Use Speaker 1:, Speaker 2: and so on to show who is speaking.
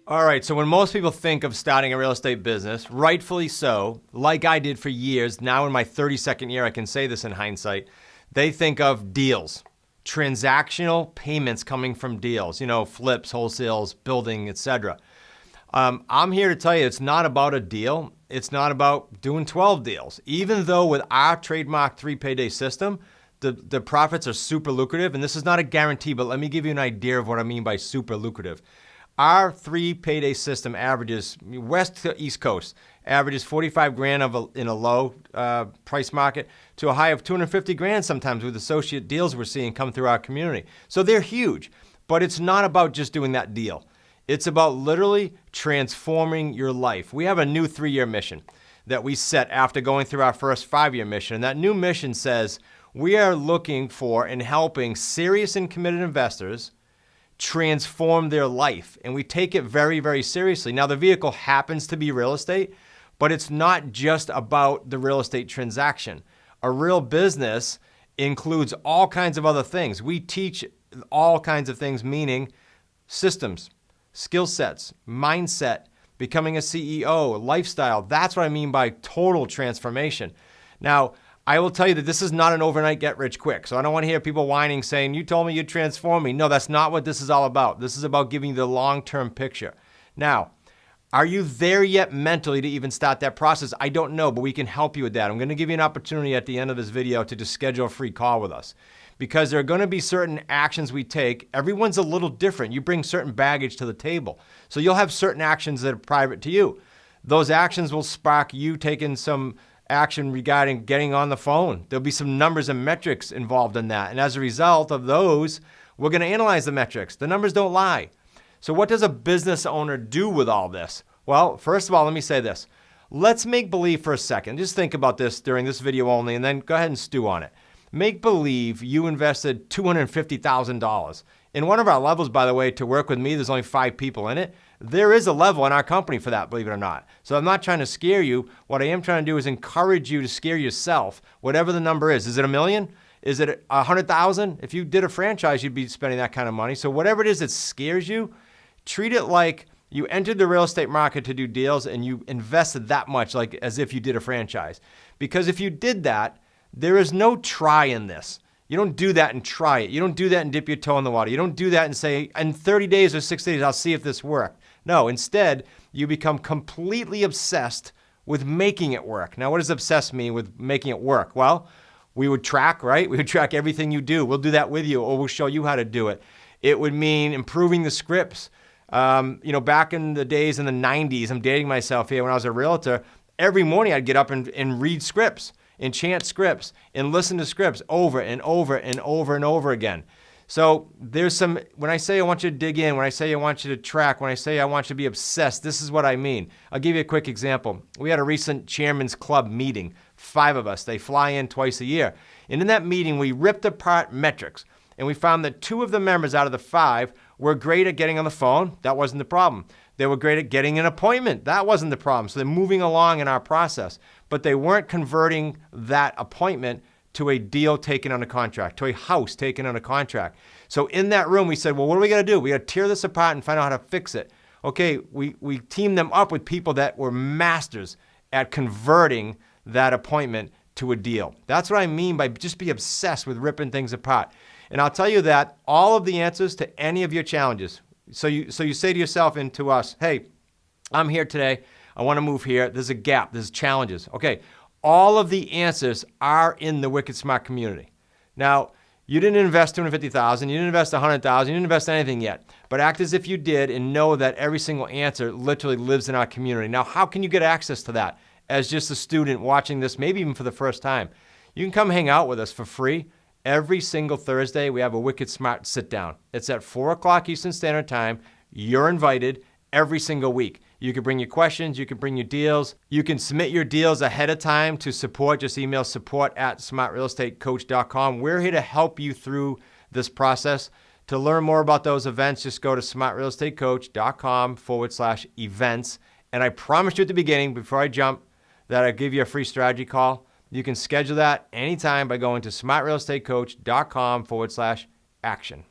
Speaker 1: All right, so when most people think of starting a real estate business, rightfully so, like I did for years, now in my 32nd year, I can say this in hindsight, they think of deals, transactional payments coming from deals, flips, wholesales, building, etc. I'm here to tell you it's not about a deal. It's not about doing 12 deals. Even though with our trademark 3 payday system, the profits are super lucrative, and this is not a guarantee, but let me give you an idea of what I mean by super lucrative. Our 3 payday system averages, west to east coast, averages 45 grand in a low price market to a high of 250 grand sometimes with associate deals we're seeing come through our community. So they're huge, but it's not about just doing that deal. It's about literally transforming your life. We have a new 3-year mission that we set after going through our first 5-year mission. And that new mission says we are looking for and helping serious and committed investors transform their life. And we take it very, very seriously. Now, the vehicle happens to be real estate, but it's not just about the real estate transaction. A real business includes all kinds of other things. We teach all kinds of things, meaning systems, skill sets, mindset, becoming a CEO, lifestyle. That's what I mean by total transformation. Now, I will tell you that this is not an overnight get rich quick. So I don't want to hear people whining saying, you told me you'd transform me. No, that's not what this is all about. This is about giving you the long-term picture. Now, are you there yet mentally to even start that process? I don't know, but we can help you with that. I'm going to give you an opportunity at the end of this video to just schedule a free call with us, because there are going to be certain actions we take. Everyone's a little different. You bring certain baggage to the table. So you'll have certain actions that are private to you. Those actions will spark you taking some action regarding getting on the phone. There'll be some numbers and metrics involved in that. And as a result of those, we're going to analyze the metrics. The numbers don't lie. So what does a business owner do with all this? Well, first of all, let me say this. Let's make believe for a second. Just think about this during this video only, and then go ahead and stew on it. Make believe you invested $250,000. In one of our levels, by the way, to work with me, there's only 5 people in it. There is a level in our company for that, believe it or not. So I'm not trying to scare you. What I am trying to do is encourage you to scare yourself, whatever the number is. Is it $1 million? Is it 100,000? If you did a franchise, you'd be spending that kind of money. So whatever it is that scares you, treat it like you entered the real estate market to do deals and you invested that much, like as if you did a franchise. Because if you did that, there is no try in this. You don't do that and try it. You don't do that and dip your toe in the water. You don't do that and say, in 30 days or 60 days, I'll see if this worked. No, instead, you become completely obsessed with making it work. Now, what does obsessed mean with making it work? Well, we would track, right? We would track everything you do. We'll do that with you, or we'll show you how to do it. It would mean improving the scripts. Back in the days in the 90s, I'm dating myself here, when I was a realtor, every morning I'd get up and read scripts and chant scripts and listen to scripts over and over and over and over again. So there's some, when I say I want you to dig in, when I say I want you to track, when I say I want you to be obsessed, this is what I mean. I'll give you a quick example. We had a recent Chairman's Club meeting, 5 of us. They fly in twice a year. And in that meeting, we ripped apart metrics. And we found that 2 of the members out of the 5 were great at getting on the phone. That wasn't the problem. They were great at getting an appointment. That wasn't the problem. So they're moving along in our process. But they weren't converting that appointment to a deal taken under contract, to a house taken under contract. So in that room, we said, well, what are we going to do? We got to tear this apart and find out how to fix it. Okay, we teamed them up with people that were masters at converting that appointment to a deal. That's what I mean by just be obsessed with ripping things apart. And I'll tell you that all of the answers to any of your challenges. So you say to yourself and to us, hey, I'm here today. I want to move here. There's a gap. There's challenges. Okay, all of the answers are in the Wicked Smart community. Now, you didn't invest $250,000. You didn't invest $100,000. You didn't invest anything yet. But act as if you did and know that every single answer literally lives in our community. Now, how can you get access to that as just a student watching this, maybe even for the first time? You can come hang out with us for free. Every single Thursday, we have a Wicked Smart sit down. It's at 4 o'clock Eastern Standard Time. You're invited every single week. You can bring your questions. You can bring your deals. You can submit your deals ahead of time to support. Just email support@smartrealestatecoach.com. We're here to help you through this process. To learn more about those events, just go to smartrealestatecoach.com/events. And I promised you at the beginning, before I jump, that I'd give you a free strategy call. You can schedule that anytime by going to smartrealestatecoach.com/action.